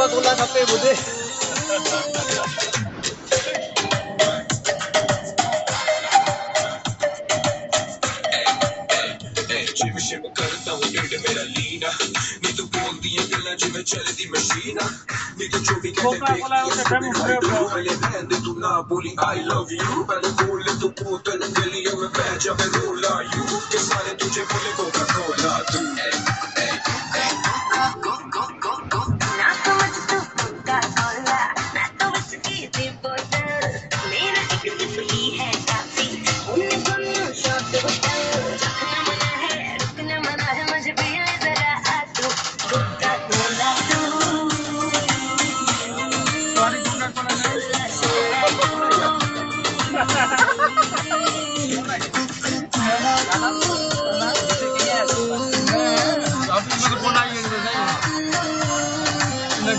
Coca-Cola kape bude. Gym शिम करता हूँ date मेरा लीना नहीं तो बोलती है गल्ला जिम चलती मशीना नहीं तो जो भी कहते पहले बहन तू ना बोली आई लव यू पहले बोल ले तू बोतल गलियों में बह जा मैं रोला यू के सारे तुझे बोले कोका कोला तू ना समझ तू कोका कोला ना तो विस्की दी बोतल मेरा एक सिप ही है काफी उन्हें दोनों शॉट बोतल रखना मना है मुझे पिए जरा आ तू कोका कोला तू सॉरी कोका कोला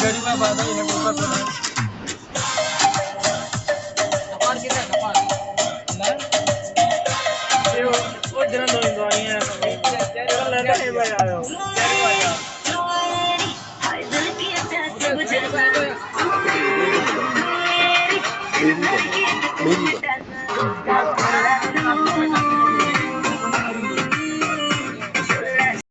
गरीब बात है कोका कोला कपार कितना कपार ना ये वो जन दो इंदवानियां ले ले भाई आयो हाय दिल की प्यास मुझे